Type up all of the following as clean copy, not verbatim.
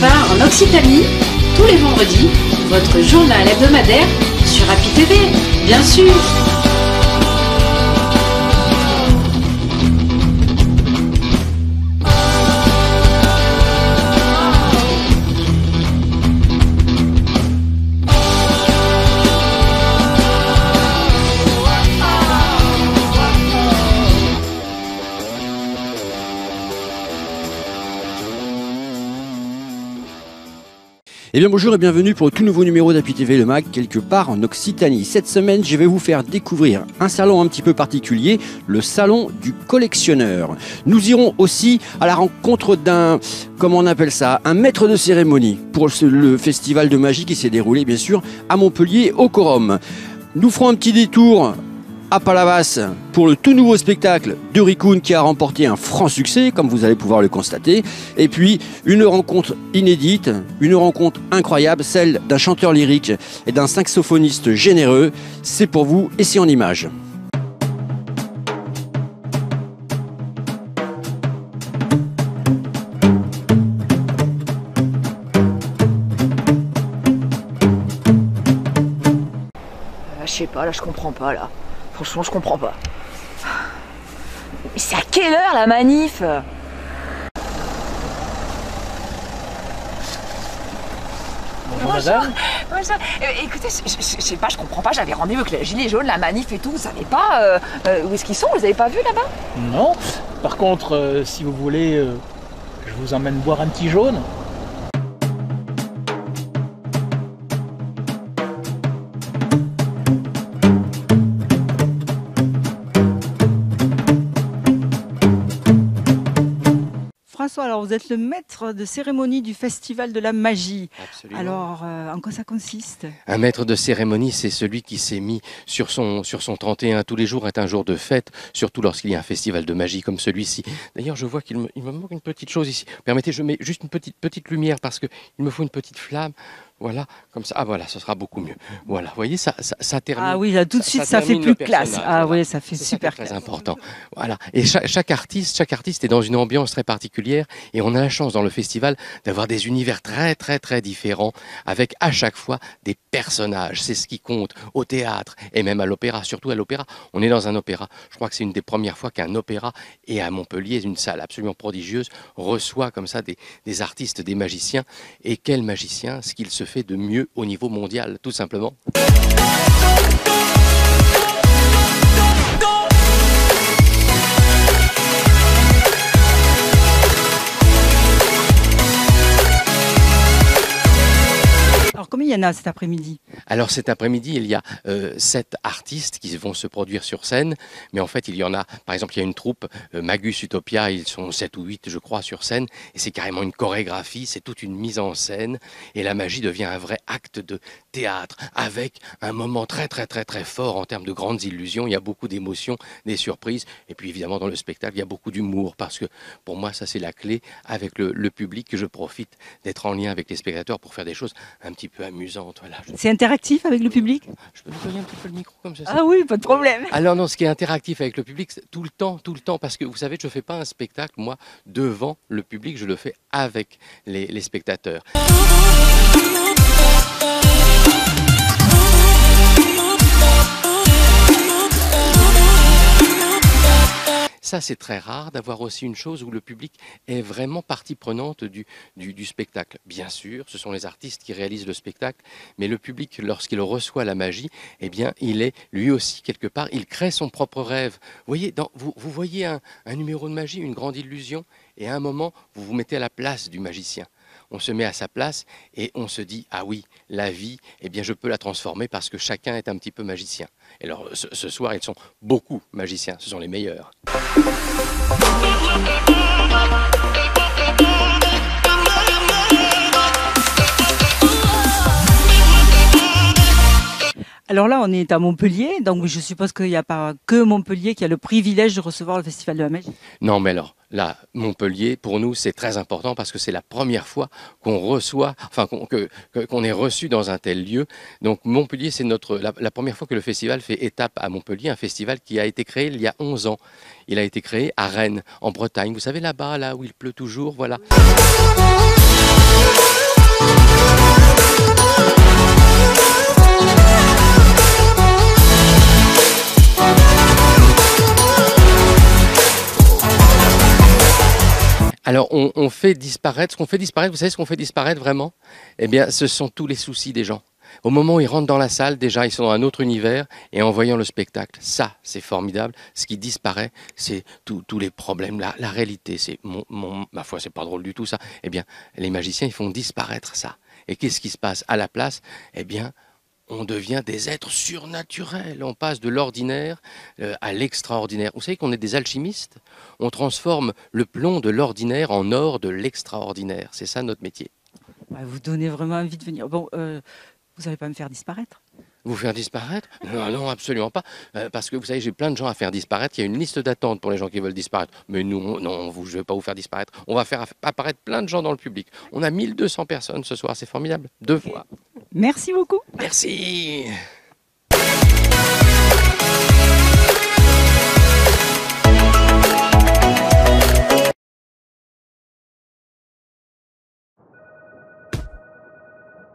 part en Occitanie, tous les vendredis, votre journal hebdomadaire sur Happy TV, bien sûr. Eh bien bonjour et bienvenue pour le tout nouveau numéro d'Happy TV le Mag, quelque part en Occitanie. Cette semaine, je vais vous faire découvrir un salon un petit peu particulier, le salon du collectionneur. Nous irons aussi à la rencontre d'un, comment on appelle ça, un maître de cérémonie pour le festival de magie qui s'est déroulé bien sûr à Montpellier au Corum. Nous ferons un petit détour à Palavas pour le tout nouveau spectacle de Ricoun qui a remporté un franc succès, comme vous allez pouvoir le constater. Et puis une rencontre inédite, une rencontre incroyable, celle d'un chanteur lyrique et d'un saxophoniste généreux. C'est pour vous et c'est en images. Je sais pas, là je comprends pas là. Franchement je comprends pas. Mais c'est à quelle heure la manif? Bonjour madame. Bonjour. Écoutez, je sais pas, je comprends pas, j'avais rendez-vous avec les gilets jaunes, la manif et tout, vous savez pas où est-ce qu'ils sont? Vous avez pas vu là-bas? Non. Par contre, si vous voulez, je vous emmène boire un petit jaune. François, alors vous êtes le maître de cérémonie du Festival de la Magie. Absolument. Alors, en quoi ça consiste? Un maître de cérémonie, c'est celui qui s'est mis sur son 31. Tous les jours est un jour de fête, surtout lorsqu'il y a un festival de magie comme celui-ci. D'ailleurs, je vois qu'il me manque une petite chose ici. Permettez, je mets juste une petite lumière parce qu'il me faut une petite flamme. Voilà, comme ça. Ah voilà, ce sera beaucoup mieux. Voilà, vous voyez, ça termine. Ah oui, là tout de suite, ça fait plus classe. Ah oui, ça fait super classe. C'est très important. Voilà. Et chaque artiste est dans une ambiance très particulière et on a la chance dans le festival d'avoir des univers très très très différents avec à chaque fois des personnages. C'est ce qui compte au théâtre et même à l'opéra, surtout à l'opéra. On est dans un opéra. Je crois que c'est une des premières fois qu'un opéra, et à Montpellier, une salle absolument prodigieuse, reçoit comme ça des artistes, des magiciens. Et quel magicien, ce qu'il se fait de mieux au niveau mondial, tout simplement. Alors, combien il y en a cet après-midi? Alors cet après-midi, il y a 7 artistes qui vont se produire sur scène, mais en fait il y en a, par exemple il y a une troupe, Magus Utopia, ils sont 7 ou 8 je crois sur scène, et c'est carrément une chorégraphie, c'est toute une mise en scène, et la magie devient un vrai acte de théâtre, avec un moment très très très très fort en termes de grandes illusions, il y a beaucoup d'émotions, des surprises, et puis évidemment dans le spectacle il y a beaucoup d'humour, parce que pour moi ça c'est la clé, avec le public, que je profite d'être en lien avec les spectateurs pour faire des choses un petit peu amusantes. Voilà. C'est interactif avec le public? Je peux vous donner un petit peu le micro comme ça? Ah oui, pas de problème. Alors non, ce qui est interactif avec le public, c'est tout le temps, parce que vous savez, je ne fais pas un spectacle, moi, devant le public, je le fais avec les spectateurs. Ça, c'est très rare d'avoir aussi une chose où le public est vraiment partie prenante du spectacle. Bien sûr, ce sont les artistes qui réalisent le spectacle, mais le public, lorsqu'il reçoit la magie, eh bien, il est lui aussi, quelque part, il crée son propre rêve. Vous voyez, vous voyez un numéro de magie, une grande illusion, et à un moment, vous vous mettez à la place du magicien. On se met à sa place et on se dit, ah oui, la vie, eh bien, je peux la transformer parce que chacun est un petit peu magicien. Et alors, ce soir, ils sont beaucoup magiciens, ce sont les meilleurs. Alors là, on est à Montpellier, donc je suppose qu'il n'y a pas que Montpellier qui a le privilège de recevoir le Festival de la Magie. Non, mais alors, là, Montpellier, pour nous, c'est très important parce que c'est la première fois qu'on reçoit, enfin, qu'on est reçu dans un tel lieu. Donc, Montpellier, c'est la première fois que le festival fait étape à Montpellier, un festival qui a été créé il y a 11 ans. Il a été créé à Rennes, en Bretagne. Vous savez, là-bas, là où il pleut toujours, voilà. Alors, on fait disparaître, ce qu'on fait disparaître, vous savez ce qu'on fait disparaître vraiment? Eh bien, ce sont tous les soucis des gens. Au moment où ils rentrent dans la salle, déjà, ils sont dans un autre univers, et en voyant le spectacle, ça, c'est formidable. Ce qui disparaît, c'est tous les problèmes, la réalité. C'est ma foi, c'est pas drôle du tout, ça. Eh bien, les magiciens, ils font disparaître ça. Et qu'est-ce qui se passe à la place? Eh bien, on devient des êtres surnaturels. On passe de l'ordinaire à l'extraordinaire. Vous savez qu'on est des alchimistes? On transforme le plomb de l'ordinaire en or de l'extraordinaire. C'est ça notre métier. Vous donnez vraiment envie de venir. Bon, vous n'allez pas me faire disparaître? Vous faire disparaître? Non, non, absolument pas. Parce que vous savez, j'ai plein de gens à faire disparaître. Il y a une liste d'attente pour les gens qui veulent disparaître. Mais nous, non, je ne vais pas vous faire disparaître. On va faire apparaître plein de gens dans le public. On a 1200 personnes ce soir, c'est formidable. 2 fois. Merci beaucoup. Merci.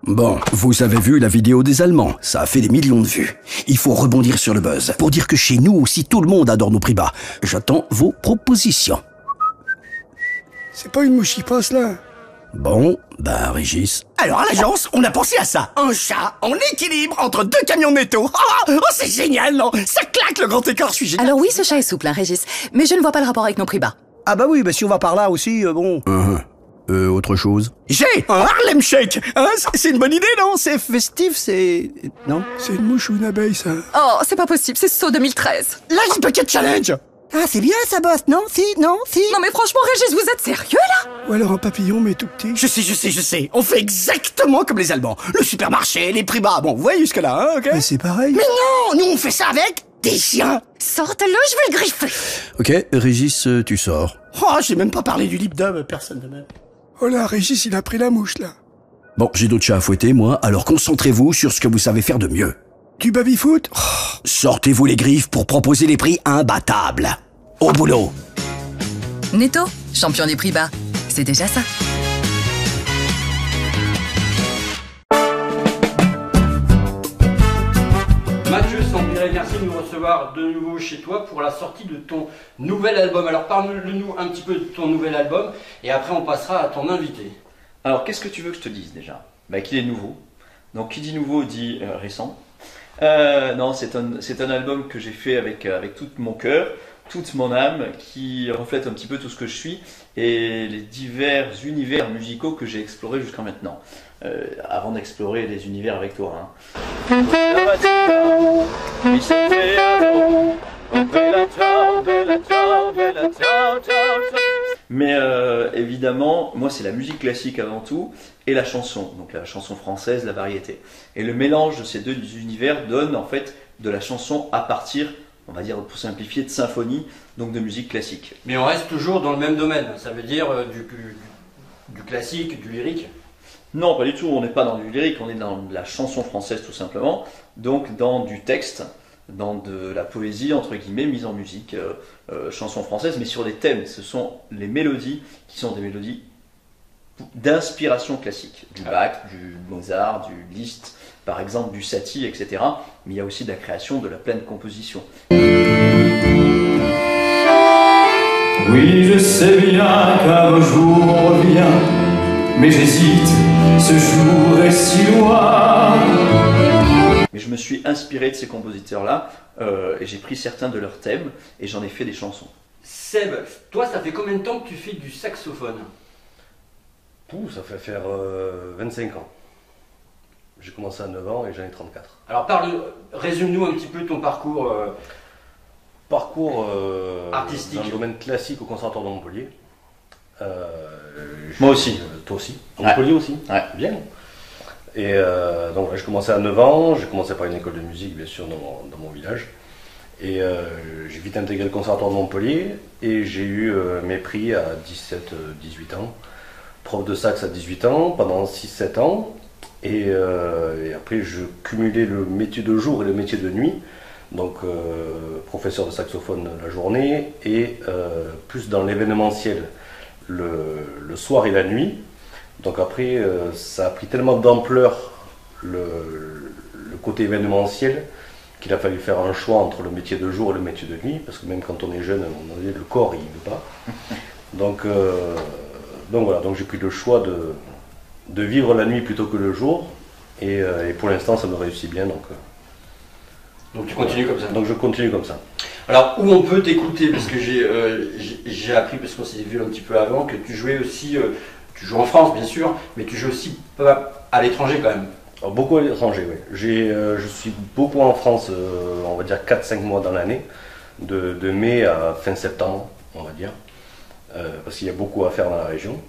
Bon, vous avez vu la vidéo des Allemands, ça a fait des millions de vues. Il faut rebondir sur le buzz, pour dire que chez nous aussi tout le monde adore nos prix bas. J'attends vos propositions. C'est pas une mouche qui passe là? Bon, bah Régis. Alors à l'agence, on a pensé à ça. Un chat en équilibre entre 2 camions de métaux. Oh, c'est génial, non? Ça claque le grand écart, je suis génial. Alors oui, ce chat est souple, hein, Régis. Mais je ne vois pas le rapport avec nos prix bas. Ah bah oui, bah si on va par là aussi, bon... autre chose? J'ai un Harlem Shake, hein, c'est une bonne idée, non? C'est festif, c'est... Non? C'est une mouche ou une abeille, ça? Oh, c'est pas possible, c'est saut 2013. L'Ice Bucket Challenge! Ah, c'est bien ça, boss, non? Si, non, si? Non mais franchement, Régis, vous êtes sérieux, là? Ou alors un papillon, mais tout petit. Je sais. On fait exactement comme les Allemands. Le supermarché, les prix bas. Bon, vous voyez jusque-là, hein, ok? Mais c'est pareil. Mais non! Nous, on fait ça avec des chiens! Sortez-le, je vais le griffer. Ok, Régis, tu sors. Oh, j'ai même pas parlé du lip dub, personne de même. Oh là, Régis, il a pris la mouche, là. Bon, j'ai d'autres chats à fouetter, moi, alors concentrez-vous sur ce que vous savez faire de mieux. Du baby-foot? Sortez-vous les griffes pour proposer les prix imbattables. Au boulot! Netto, champion des prix bas. C'est déjà ça. Mathieu Sampierre, merci de nous recevoir de nouveau chez toi pour la sortie de ton nouvel album. Alors parle-nous un petit peu de ton nouvel album et après on passera à ton invité. Alors qu'est-ce que tu veux que je te dise déjà? Qu'il est nouveau. Donc qui dit nouveau dit récent. Non, c'est un album que j'ai fait avec tout mon cœur, toute mon âme, qui reflète un petit peu tout ce que je suis et les divers univers musicaux que j'ai explorés jusqu'à maintenant. Avant d'explorer les univers avec toi. Hein. Mais évidemment, moi c'est la musique classique avant tout et la chanson, donc la chanson française, la variété. Et le mélange de ces deux univers donne en fait de la chanson à partir, on va dire pour simplifier, de symphonie, donc de musique classique. Mais on reste toujours dans le même domaine, ça veut dire du classique, du lyrique? Non, pas du tout, on n'est pas dans du lyrique, on est dans la chanson française tout simplement, donc dans du texte, dans de la poésie, entre guillemets, mise en musique, chanson française, mais sur des thèmes. Ce sont les mélodies qui sont des mélodies d'inspiration classique, du Bach, du Mozart, du Liszt, par exemple du Satie, etc. Mais il y a aussi de la création, de la pleine composition. Oui, je sais bien qu'un jour on revient, mais j'hésite, ce jour est si loin. Mais je me suis inspiré de ces compositeurs-là, et j'ai pris certains de leurs thèmes, et j'en ai fait des chansons. Seb, toi, ça fait combien de temps que tu fais du saxophone? Ça fait faire 25 ans. J'ai commencé à 9 ans et j'en ai 34. Alors résume-nous un petit peu ton parcours artistique. Dans le domaine classique au Conservatoire de Montpellier. Moi aussi. Toi aussi. Montpellier aussi. Ouais. Bien. Et donc j'ai commencé à 9 ans, j'ai commencé par une école de musique bien sûr dans mon village. Et j'ai vite intégré le Conservatoire de Montpellier et j'ai eu mes prix à 17-18 ans. Prof de sax à 18 ans, pendant 6-7 ans. Et après je cumulais le métier de jour et le métier de nuit. Donc professeur de saxophone la journée et plus dans l'événementiel le soir et la nuit. Donc après ça a pris tellement d'ampleur le côté événementiel qu'il a fallu faire un choix entre le métier de jour et le métier de nuit, parce que même quand on est jeune, le corps il ne veut pas. Donc voilà, donc j'ai pris le choix de vivre la nuit plutôt que le jour. Et pour l'instant, ça me réussit bien. Donc tu continues comme ça. Donc je continue comme ça. Alors, où on peut t'écouter? Parce que j'ai appris, parce qu'on s'est vu un petit peu avant, que tu jouais aussi, tu joues en France bien sûr, mais tu joues aussi pas à l'étranger quand même. Alors, beaucoup à l'étranger, oui. Je suis beaucoup en France, on va dire 4-5 mois dans l'année, de mai à fin septembre, on va dire, parce qu'il y a beaucoup à faire dans la région.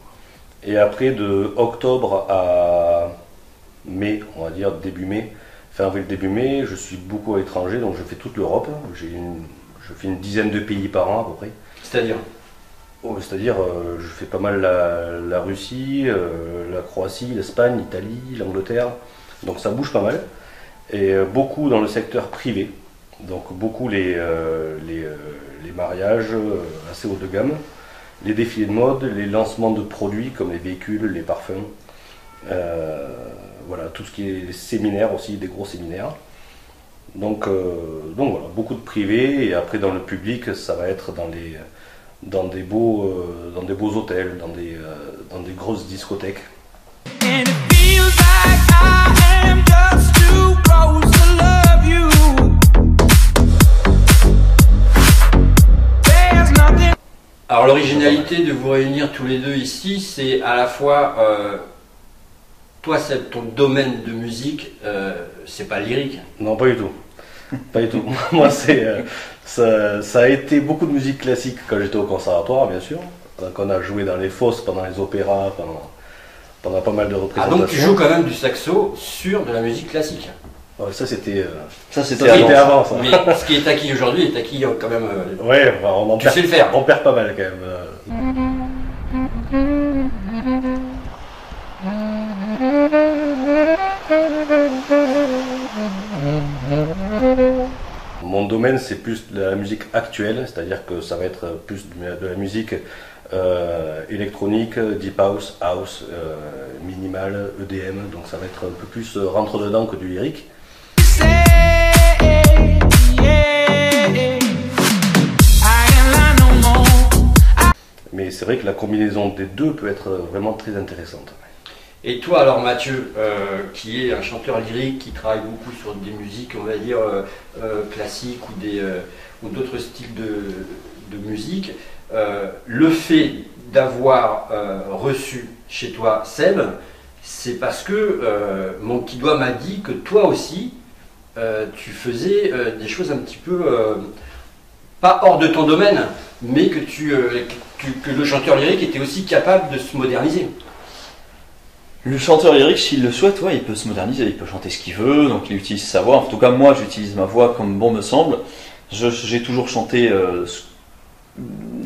Et après, de octobre à mai, on va dire début mai, fin avril, début mai, je suis beaucoup à l'étranger, donc je fais toute l'Europe. Je fais une dizaine de pays par an à peu près. C'est-à-dire C'est-à-dire, je fais pas mal la Russie, la Croatie, l'Espagne, l'Italie, l'Angleterre. Donc ça bouge pas mal. Et beaucoup dans le secteur privé. Donc beaucoup les mariages assez haut de gamme, les défilés de mode, les lancements de produits comme les véhicules, les parfums. Voilà, tout ce qui est les séminaires aussi, des gros séminaires. Donc voilà, beaucoup de privés, et après dans le public, ça va être dans des beaux hôtels, dans des grosses discothèques. Alors l'originalité de vous réunir tous les deux ici, c'est à la fois, toi c'est ton domaine de musique, c'est pas lyrique. Non, pas du tout. Pas du tout. Moi ça a été beaucoup de musique classique quand j'étais au conservatoire, bien sûr. Donc on a joué dans les fosses, pendant les opéras, pendant pas mal de représentations. Ah donc tu joues quand même du saxo sur de la musique classique. Ouais, ça c'était avant ça. Mais ce qui est acquis aujourd'hui est acquis quand même. Ouais, tu sais le faire. On perd pas mal quand même. Mon domaine c'est plus de la musique actuelle, c'est-à-dire que ça va être plus de la musique électronique, deep house, house, minimal, EDM, donc ça va être un peu plus rentre-dedans que du lyrique. Mais c'est vrai que la combinaison des deux peut être vraiment très intéressante. Et toi alors Mathieu, qui est un chanteur lyrique, qui travaille beaucoup sur des musiques, on va dire, classiques ou d'autres styles de musique, le fait d'avoir reçu chez toi Seb, c'est parce que mon petit doigt m'a dit que toi aussi, tu faisais des choses un petit peu, pas hors de ton domaine, mais que que le chanteur lyrique était aussi capable de se moderniser. Le chanteur lyrique, s'il le souhaite, ouais, il peut se moderniser, il peut chanter ce qu'il veut, donc il utilise sa voix. En tout cas, moi, j'utilise ma voix comme bon me semble. J'ai toujours chanté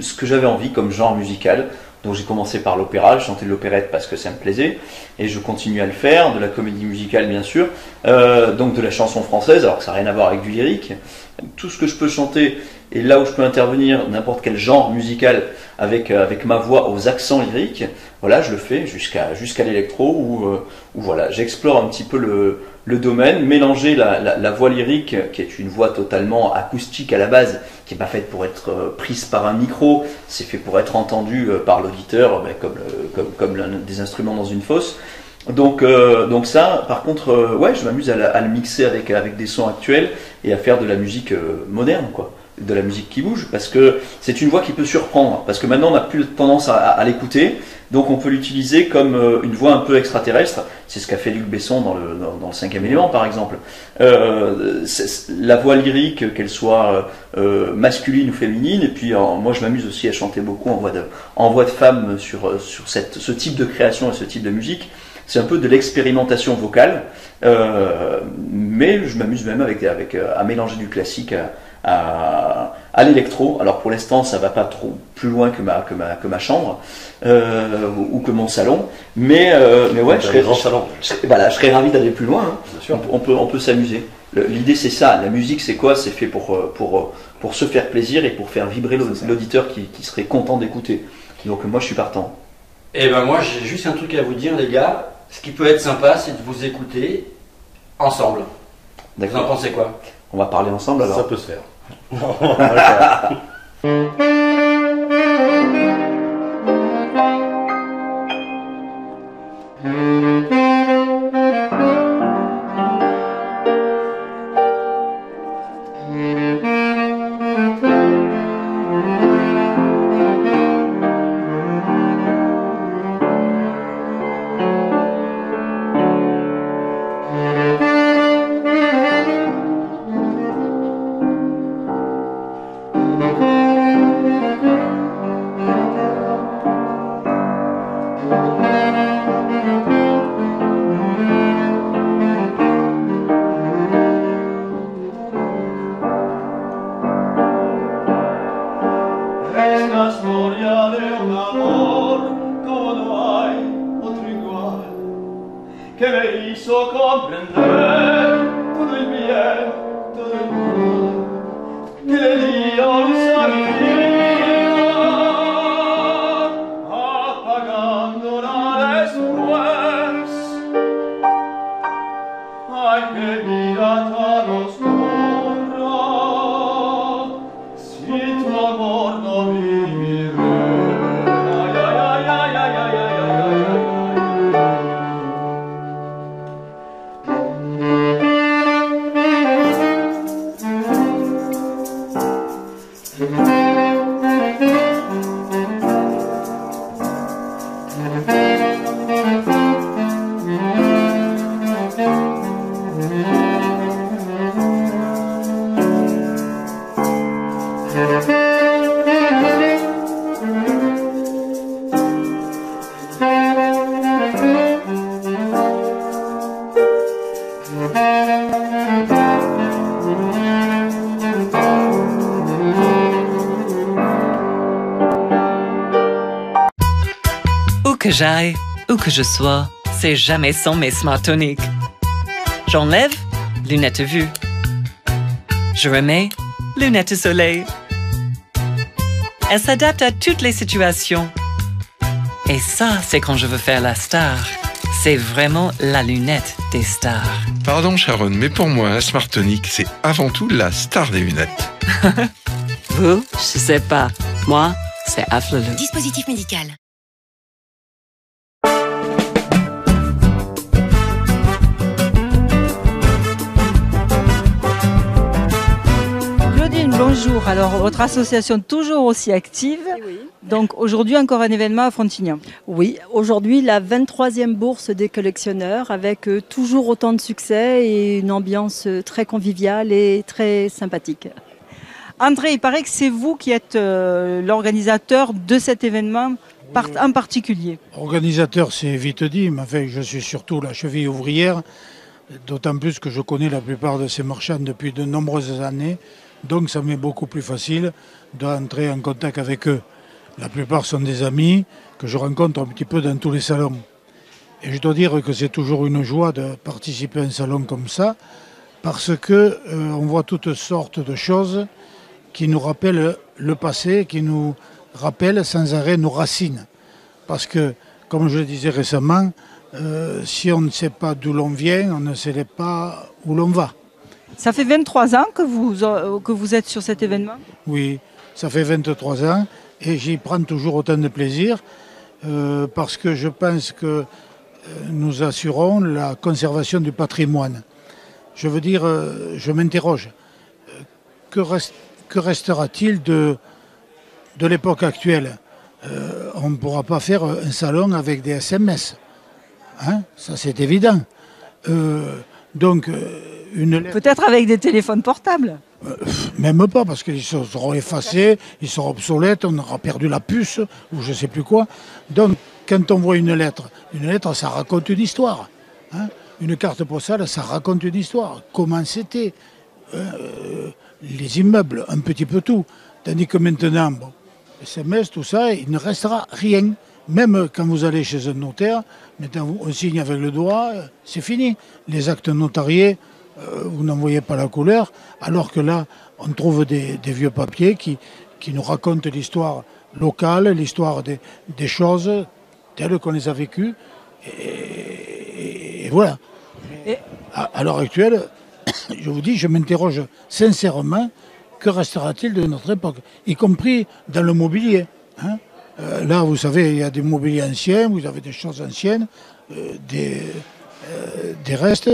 ce que j'avais envie comme genre musical. Donc j'ai commencé par l'opéra, je chantais de l'opérette parce que ça me plaisait, et je continue à le faire, de la comédie musicale bien sûr, donc de la chanson française, alors que ça n'a rien à voir avec du lyrique. Tout ce que je peux chanter, et là où je peux intervenir, n'importe quel genre musical avec ma voix aux accents lyriques, voilà, je le fais jusqu'à l'électro, où voilà, j'explore un petit peu le domaine, mélanger la voix lyrique, qui est une voix totalement acoustique à la base, qui n'est pas faite pour être prise par un micro, c'est fait pour être entendu par l'auditeur, comme l'un des instruments dans une fosse. Donc ça, par contre, ouais, je m'amuse à le mixer avec des sons actuels et à faire de la musique moderne, quoi. De la musique qui bouge, parce que c'est une voix qui peut surprendre, parce que maintenant on n'a plus tendance à l'écouter, donc on peut l'utiliser comme une voix un peu extraterrestre. C'est ce qu'a fait Luc Besson dans le 5e élément par exemple. La voix lyrique, qu'elle soit masculine ou féminine, et puis moi je m'amuse aussi à chanter beaucoup en voix de femme sur ce type de création et ce type de musique. C'est un peu de l'expérimentation vocale, mais je m'amuse même à mélanger du classique à l'électro. Alors pour l'instant ça va pas trop plus loin que ma chambre ou que mon salon, mais ouais, je serais ravi d'aller plus loin, hein. On peut s'amuser. L'idée c'est ça, la musique c'est quoi? C'est fait pour se faire plaisir et pour faire vibrer l'auditeur qui serait content d'écouter. Donc moi je suis partant. Et ben moi j'ai juste un truc à vous dire les gars, ce qui peut être sympa c'est de vous écouter ensemble. Vous en pensez quoi? On va parler ensemble alors. Ça peut se faire. hizo comprender todo el bien, todo el mal que le dio a mi vida, apagándola después. Ay, qué vida tan oscura, si tu amor no viviré. Ay, ay, ay, ay, ay, ay, ay, ay, ay, ay. Où que j'aille, où que je sois, c'est jamais sans mes Smartonic. J'enlève, lunettes vue. Je remets, lunettes soleil. Elle s'adapte à toutes les situations. Et ça, c'est quand je veux faire la star. C'est vraiment la lunette des stars. Pardon Sharon, mais pour moi, un Smartonic, c'est avant tout la star des lunettes. Vous, je sais pas. Moi, c'est Afflelou. Dispositif médical. Bonjour, alors votre association toujours aussi active, oui. Donc aujourd'hui encore un événement à Frontignan. Oui, aujourd'hui la 23e bourse des collectionneurs avec toujours autant de succès et une ambiance très conviviale et très sympathique. André, il paraît que c'est vous qui êtes l'organisateur de cet événement en particulier. Organisateur, c'est vite dit, mais enfin, je suis surtout la cheville ouvrière, d'autant plus que je connais la plupart de ces marchands depuis de nombreuses années. Donc ça m'est beaucoup plus facile d'entrer en contact avec eux. La plupart sont des amis que je rencontre un petit peu dans tous les salons. Et je dois dire que c'est toujours une joie de participer à un salon comme ça, parce que on voit toutes sortes de choses qui nous rappellent le passé, qui nous rappellent sans arrêt nos racines. Parce que, comme je le disais récemment, si on ne sait pas d'où l'on vient, on ne sait pas où l'on va. Ça fait 23 ans que vous êtes sur cet événement ? Oui, ça fait 23 ans et j'y prends toujours autant de plaisir parce que je pense que nous assurons la conservation du patrimoine. Je veux dire, je m'interroge, que restera-t-il de l'époque actuelle ? On ne pourra pas faire un salon avec des SMS, hein ? Ça c'est évident. Donc, peut-être avec des téléphones portables. Même pas, parce qu'ils seront effacés, ils seront obsolètes, on aura perdu la puce, ou je ne sais plus quoi. Donc, quand on voit une lettre, ça raconte une histoire. Hein. Une carte postale, ça raconte une histoire. Comment c'était, les immeubles, un petit peu tout. Tandis que maintenant, bon, SMS, tout ça, il ne restera rien. Même quand vous allez chez un notaire, maintenant on signe avec le doigt, c'est fini. Les actes notariés, vous n'en voyez pas la couleur, alors que là, on trouve des vieux papiers qui nous racontent l'histoire locale, l'histoire des choses telles qu'on les a vécues. Et voilà. À l'heure actuelle, je vous dis, je m'interroge sincèrement, que restera-t-il de notre époque, y compris dans le mobilier, hein. Là, vous savez, il y a des mobiliers anciens, vous avez des choses anciennes, des restes.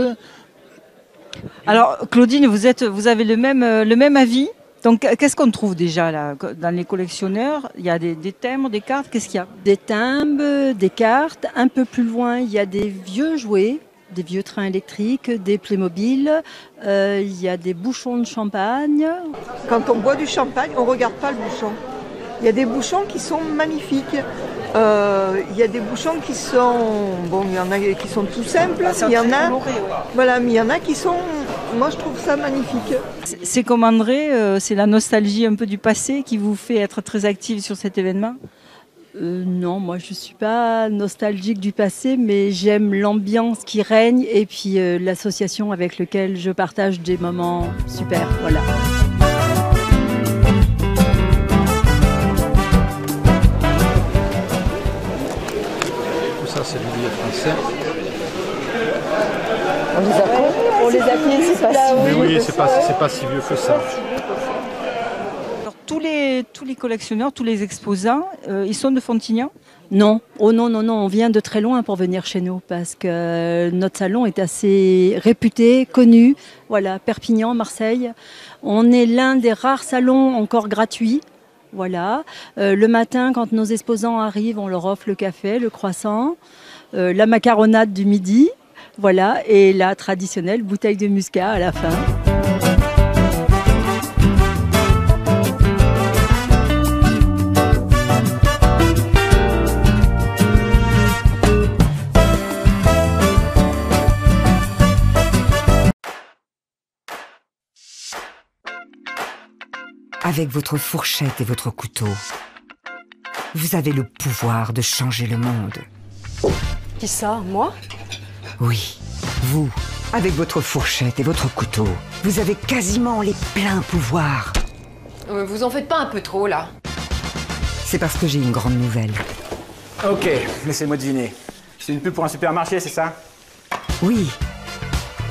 Alors, Claudine, vous avez le même avis. Donc, qu'est-ce qu'on trouve déjà là dans les collectionneurs? Il y a des timbres, des cartes, qu'est-ce qu'il y a? Des timbres, des cartes. Un peu plus loin, il y a des vieux jouets, des vieux trains électriques, des Playmobil. Il y a des bouchons de champagne. Quand on boit du champagne, on ne regarde pas le bouchon. Il y a des bouchons qui sont magnifiques. Il y a des bouchons qui sont... Bon, il y en a qui sont tout simples. Il y en a... coloré, ouais. Voilà, mais il y en a qui sont... Moi, je trouve ça magnifique. C'est comme André, c'est la nostalgie un peu du passé qui vous fait être très active sur cet événement? Non, moi je ne suis pas nostalgique du passé, mais j'aime l'ambiance qui règne et puis l'association avec laquelle je partage des moments super. Voilà. Ça, c'est le billet français. On les a payés, c'est pas si Mais vieux oui, que c'est ça. pas si vieux que ça. Alors, tous les collectionneurs, tous les exposants, ils sont de Fontignan? Non, oh non, non, non, on vient de très loin pour venir chez nous parce que notre salon est assez réputé, connu. Voilà, Perpignan, Marseille. On est l'un des rares salons encore gratuits. Voilà. Le matin, quand nos exposants arrivent, on leur offre le café, le croissant, la macaronade du midi. Voilà, et la traditionnelle bouteille de muscat à la fin. Avec votre fourchette et votre couteau, vous avez le pouvoir de changer le monde. Qui ça, moi? Oui, vous, avec votre fourchette et votre couteau, vous avez quasiment les pleins pouvoirs. Vous en faites pas un peu trop, là? C'est parce que j'ai une grande nouvelle. Ok, laissez-moi deviner. C'est une pub pour un supermarché, c'est ça? Oui,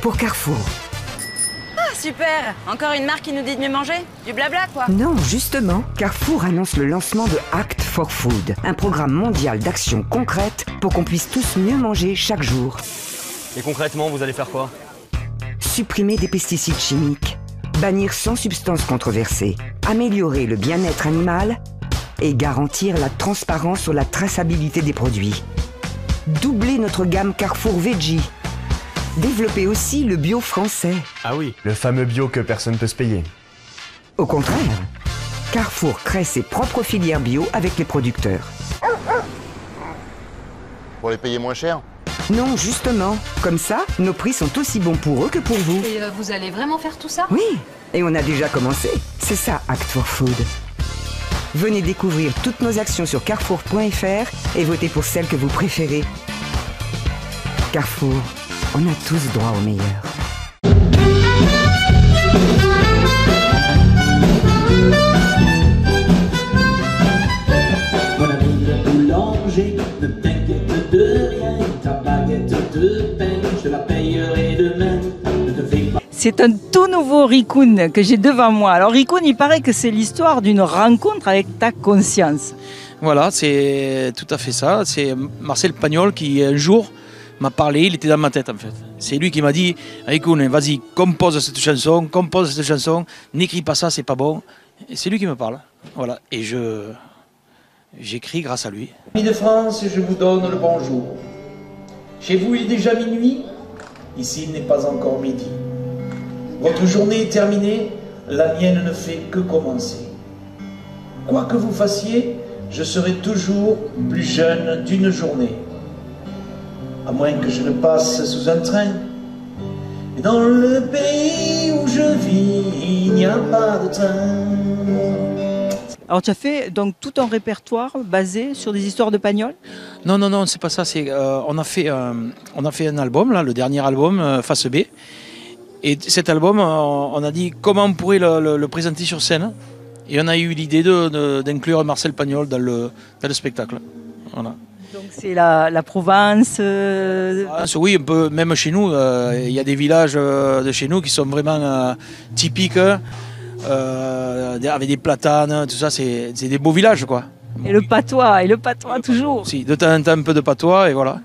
pour Carrefour. Ah, super! Encore une marque qui nous dit de mieux manger? Du blabla, quoi! Non, justement, Carrefour annonce le lancement de Act for Food, un programme mondial d'action concrète pour qu'on puisse tous mieux manger chaque jour. Et concrètement, vous allez faire quoi? Supprimer des pesticides chimiques, bannir sans substance controversée, améliorer le bien-être animal et garantir la transparence sur la traçabilité des produits. Doubler notre gamme Carrefour Veggie. Développer aussi le bio français. Ah oui, le fameux bio que personne ne peut se payer. Au contraire, Carrefour crée ses propres filières bio avec les producteurs. Pour les payer moins cher? Non, justement. Comme ça, nos prix sont aussi bons pour eux que pour vous. Et vous allez vraiment faire tout ça? Oui, et on a déjà commencé. C'est ça, Act for Food. Venez découvrir toutes nos actions sur carrefour.fr et votez pour celle que vous préférez. Carrefour, on a tous droit au meilleur. Mon ami le boulanger, ne t'inquiète de rien, ta baguette de pain, je te la payerai demain. Ne te fais pas. C'est un tout nouveau Rikun que j'ai devant moi. Alors Rikun, il paraît que c'est l'histoire d'une rencontre avec ta conscience. Voilà, c'est tout à fait ça. C'est Marcel Pagnol qui, un jour, m'a parlé, il était dans ma tête en fait. C'est lui qui m'a dit « Rikun, vas-y, compose cette chanson, n'écris pas ça, c'est pas bon. » Et c'est lui qui me parle. Voilà, et j'écris grâce à lui. Amis de France, je vous donne le bonjour. Chez vous, il est déjà minuit. Ici, il n'est pas encore midi. Votre journée est terminée, la mienne ne fait que commencer. Quoi que vous fassiez, je serai toujours plus jeune d'une journée. À moins que je ne passe sous un train. Et dans le pays où je vis, il n'y a pas de train. Alors tu as fait donc tout un répertoire basé sur des histoires de Pagnol? Non, non, non, c'est pas ça. On a fait un album, là, le dernier album, Face B. Et cet album, on a dit comment on pourrait le présenter sur scène. Et on a eu l'idée d'inclure Marcel Pagnol dans le spectacle. Voilà. Donc c'est la Provence Oui, un peu, même chez nous, il y a des villages de chez nous qui sont vraiment typiques, avec des platanes, tout ça, c'est des beaux villages, quoi. Et le patois toujours. Si, de temps en temps un peu de patois, et voilà.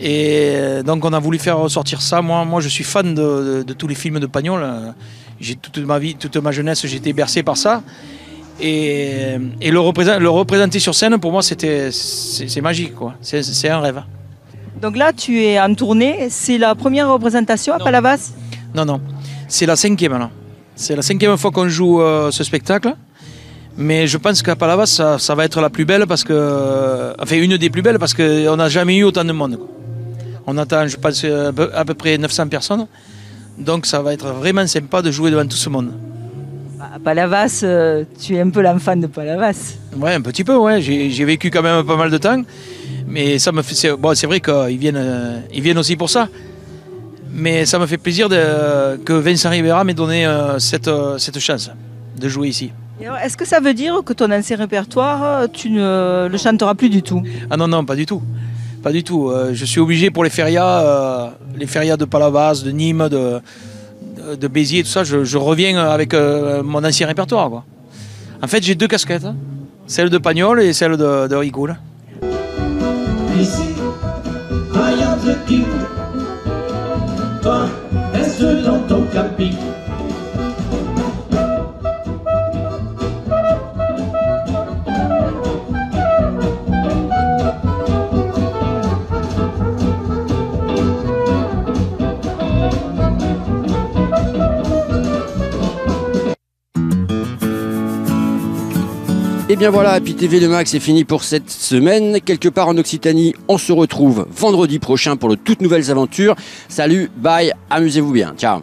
Et donc on a voulu faire ressortir ça. Moi je suis fan de tous les films de Pagnol. J'ai toute ma jeunesse, j'ai été bercé par ça. Et le représenter sur scène, pour moi, c'est magique, quoi. C'est un rêve. Donc là, tu es en tournée. C'est la première représentation à Palavas? Non, non. C'est la 5e, là. C'est la 5e fois qu'on joue ce spectacle. Mais je pense qu'à Palavas, ça va être la plus belle, parce que... Enfin, une des plus belles, parce qu'on n'a jamais eu autant de monde, quoi. On attend, je pense, à peu près 900 personnes. Donc ça va être vraiment sympa de jouer devant tout ce monde. À Palavas, tu es un peu l'enfant de Palavas. Ouais, un petit peu, ouais. J'ai vécu quand même pas mal de temps. Mais ça me fait. Bon, c'est vrai qu'ils viennent aussi pour ça. Mais ça me fait plaisir que Vincent Rivera m'ait donné cette chance de jouer ici. Est-ce que ça veut dire que ton ancien répertoire, tu ne le chanteras plus du tout? Ah non, pas du tout. Pas du tout. Je suis obligé pour les férias de Palavas, de Nîmes, de Béziers, tout ça, je reviens avec mon ancien répertoire, quoi. En fait, j'ai 2 casquettes, hein. Celle de Pagnol et celle de Ricoul. Ici, I am the king. Toi, reste dans ton camping. Et bien voilà, Happy TV Le Mag, c'est fini pour cette semaine. Quelque part en Occitanie, on se retrouve vendredi prochain pour de toutes nouvelles aventures. Salut, bye, amusez-vous bien, ciao.